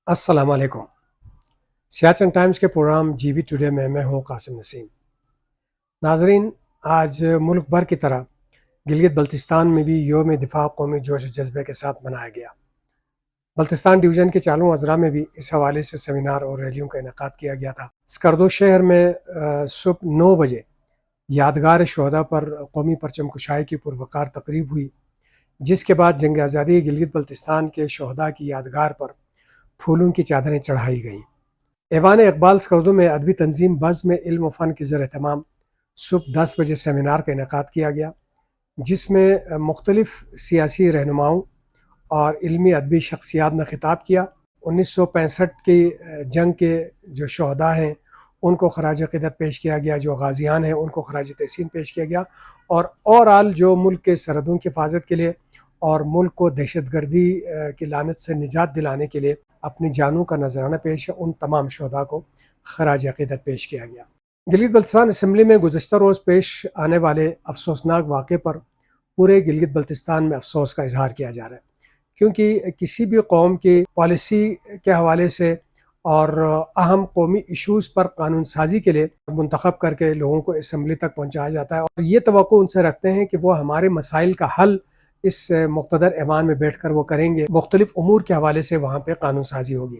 अस्सलाम वालेकुम। सियाचिन टाइम्स के प्रोग्राम जीबी टुडे में मैं हूँ कासिम नसीम। नाजरीन, आज मुल्क भर की तरह गिलगित बल्तिस्तान में भी योम दिफा कौमी जोश जज्बे के साथ मनाया गया। बल्तिस्तान डिवीज़न के चालू अजरा में भी इस हवाले से सेमिनार और रैलियों का इनेकाद किया गया था। स्कर्दो शहर में सुबह 9 बजे यादगार शहदा पर कौमी परचम कुशाई की पुरवकार तकरीब हुई, जिसके बाद जंग आज़ादी गिलगित बल्तिस्तान के शहदा की यादगार पर फूलों की चादरें चढ़ाई गईं। ऐवान इकबाल स्कर्दो में अदबी तंजीम बज़ में इल्म फ़न की ज़र एहतमाम सुबह 10 बजे सेमिनार का इनेकाद किया गया, जिसमें मुख्तलिफ़ सियासी रहनुमाओं और इल्मी अदबी शख्सियात ने खिताब किया। 1965 की जंग के जो शहदा हैं उनको खराज अक़ीदत पेश किया गया, जो गाज़ियान हैं उनको खराज तहसीन पेश किया गया, और ओवरऑल जो मुल्क के सरहदों की हिफाजत के लिए और मुल्क को दहशत गर्दी की लानत से निजात दिलाने के लिए अपनी जानों का नजराना पेश है, उन तमाम शहदा को खराज अक़ीदत पेश किया गया। गिलगित बल्तिस्तान असम्बली में गुज़श्ता रोज़ पेश आने वाले अफसोसनाक वाक़े पर पूरे गिलगित बल्तिस्तान में अफसोस का इजहार किया जा रहा है, क्योंकि किसी भी कौम की पॉलिसी के हवाले से और अहम कौमी इशूज़ पर कानून साजी के लिए मुंतखब करके लोगों को असम्बली तक पहुँचाया जाता है, और ये तवक्को उनसे रखते हैं कि वो हमारे मसाइल का हल इस मुक़्तदर ऐवान में बैठ कर वो करेंगे, मुख्तलिफ़ उमूर के हवाले से वहाँ पर कानून साजी होगी।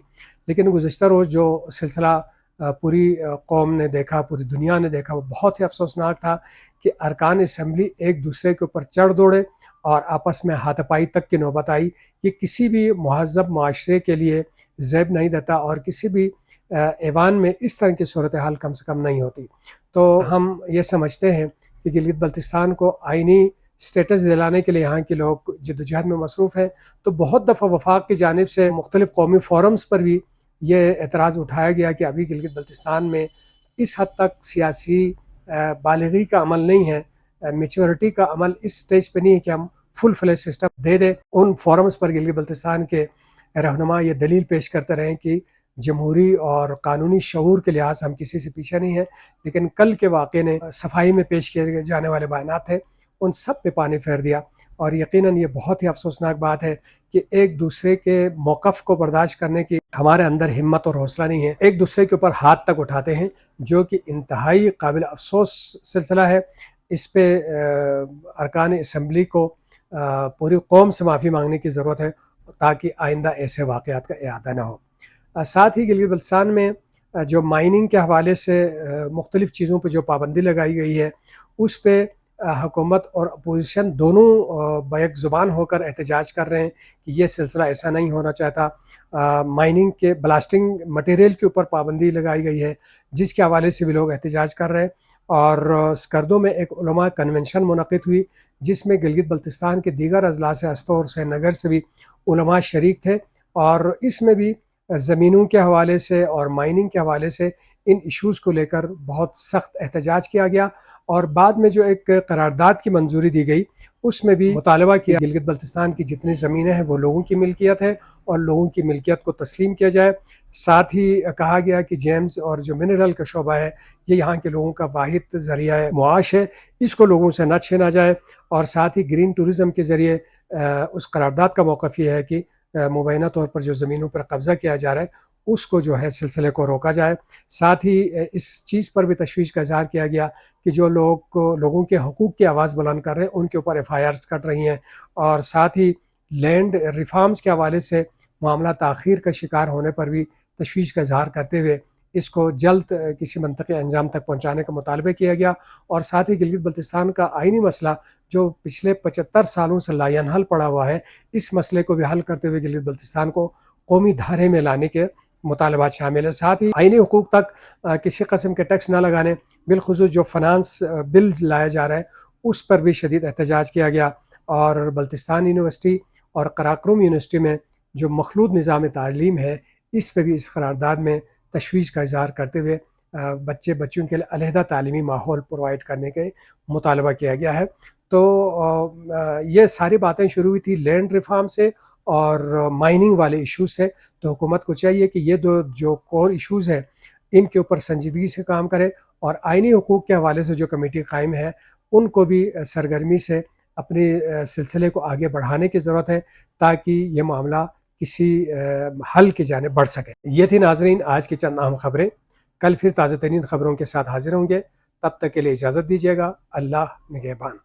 लेकिन गुज़श्ता रोज़ जो सिलसिला पूरी कौम ने देखा, पूरी दुनिया ने देखा, वो बहुत ही अफसोसनाक था कि अरकान असम्बली एक दूसरे के ऊपर चढ़ दौड़े और आपस में हाथापाई तक की नौबत आई। ये किसी भी महज़ब माशरे के लिए ज़ैब नहीं देता, और किसी भी ऐवान में इस तरह की सूरत हाल कम से कम नहीं होती। तो हम ये समझते हैं कि गिलगित बल्तिस्तान को आइनी स्टेटस दिलाने के लिए यहाँ के लोग जद्दोजहद में मसरूफ़ हैं। तो बहुत दफ़ा वफाक की जानिब से मुख्तलिफ़ कौमी फ़ोरम्स पर भी ये एतराज़ उठाया गया कि अभी गिलगित बल्तिस्तान में इस हद तक सियासी बालिगी का अमल नहीं है, मेच्योरिटी का अमल इस स्टेज पे नहीं है कि हम फुल फ्लेज सिस्टम दे दें। उन फोरम्स पर गिलगित बल्तिस्तान के रहनुमा ये दलील पेश करते रहे कि जमहूरी और कानूनी शऊर के लिहाज से हम किसी से पीछे नहीं है, लेकिन कल के वाक़े ने सफाई में पेश किए जाने वाले बयानात हैं उन सब पे पानी फेर दिया। और यकीनन ये बहुत ही अफसोसनाक बात है कि एक दूसरे के मौक़िफ़ को बर्दाश्त करने की हमारे अंदर हिम्मत और हौसला नहीं है, एक दूसरे के ऊपर हाथ तक उठाते हैं, जो कि इंतहाई काबिल अफसोस सिलसिला है। इस पे अरकान असम्बली को पूरी कौम से माफ़ी मांगने की ज़रूरत है, ताकि आइंदा ऐसे वाक़यात का इआदा ना हो। साथ ही गिलगित बल्तिस्तान में जो माइनिंग के हवाले से मुख्तलिफ़ चीज़ों पर जो पाबंदी लगाई गई है, उस पर हुकूमत और अपोजिशन दोनों बैक ज़ुबान होकर एहतजाज कर रहे हैं कि ये सिलसिला ऐसा नहीं होना चाहता। माइनिंग के ब्लास्टिंग मटेरियल के ऊपर पाबंदी लगाई गई है, जिसके हवाले से भी लोग एहतजाज कर रहे हैं। और स्कर्दो में एक उलमा कन्वेंशन मुनक़िद हुई, जिसमें गिलगित बल्तिस्तान के दीगर अजला से अस्तौर से नगर से भी उलमा शरीक थे, और इसमें भी ज़मीनों के हवाले से और माइनिंग के हवाले से इन इश्यूज़ को लेकर बहुत सख्त एहतजाज किया गया। और बाद में जो एक करारदाद की मंजूरी दी गई, उसमें भी मुतालबा किया गिलगित बल्तिस्तान की जितनी ज़मीनें हैं वो लोगों की मिल्कियत है और लोगों की मिल्कियत को तस्लीम किया जाए। साथ ही कहा गया कि जेम्स और जो मिनरल का शोबा है, ये यहाँ के लोगों का वाहिद ज़रिया है, मुआश है, इसको लोगों से न छीना जाए। और साथ ही ग्रीन टूरिज़म के ज़रिए उस करारदाद का मौक़िफ़ ये है कि मुबैना तौर पर जो ज़मीनों पर कब्ज़ा किया जा रहा है, उसको जो है सिलसिले को रोका जाए। साथ ही इस चीज़ पर भी तशवीश का इज़हार किया गया कि जो लोगों के हकूक़ की आवाज़ बुलंद कर रहे हैं, उनके ऊपर FIRs कट रही हैं। और साथ ही लैंड रिफॉर्म्स के हवाले से मामला ताख़ीर का शिकार होने पर भी तशवीश का इज़हार करते हुए इसको जल्द किसी मंतक़ी अंजाम तक पहुँचाने का मुतालबा किया गया। और साथ ही गिलगित बल्तिस्तान का आइनी मसला जो पिछले 75 सालों से लायनहल पड़ा हुआ है, इस मसले को भी हल करते हुए गिलगित बल्तिस्तान को कौमी धारे में लाने के मुतालबात शामिल है। साथ ही आइनी हुकूक तक किसी किस्म के टैक्स न लगाने, बिलखुसूस जो फ़ाइनेंस बिल लाया जा रहा है, उस पर भी शदीद एहतजाज किया गया। और बल्तिस्तान यूनिवर्सिटी और कराकरम यूनिवर्सिटी में जो मखलूत निज़ाम तालीम है, इस पर भी इस करारदाद में तशवीश का इज़हार करते हुए बच्चों के लिए अलहदा तालीमी माहौल प्रोवाइड करने के मुतालबा किया गया है। तो ये सारी बातें शुरू हुई थी लैंड रिफॉर्म से और माइनिंग वाले इशूज़ से। तो हुकूमत को चाहिए कि ये दो जो कोर इशूज़ हैं, इनके ऊपर संजीदगी से काम करे, और आइनी हुकूक के हवाले से जो कमेटी कायम है, उनको भी सरगर्मी से अपने सिलसिले को आगे बढ़ाने की ज़रूरत है, ताकि ये मामला کسی حل کی جانب بڑھ سکے۔ یہ تھی ناظرین آج کی چند اہم خبریں۔ کل پھر تازہ ترین خبروں کے ساتھ حاضر ہوں گے، تب تک کے لیے اجازت دیجیے گا۔ اللہ نگہبان۔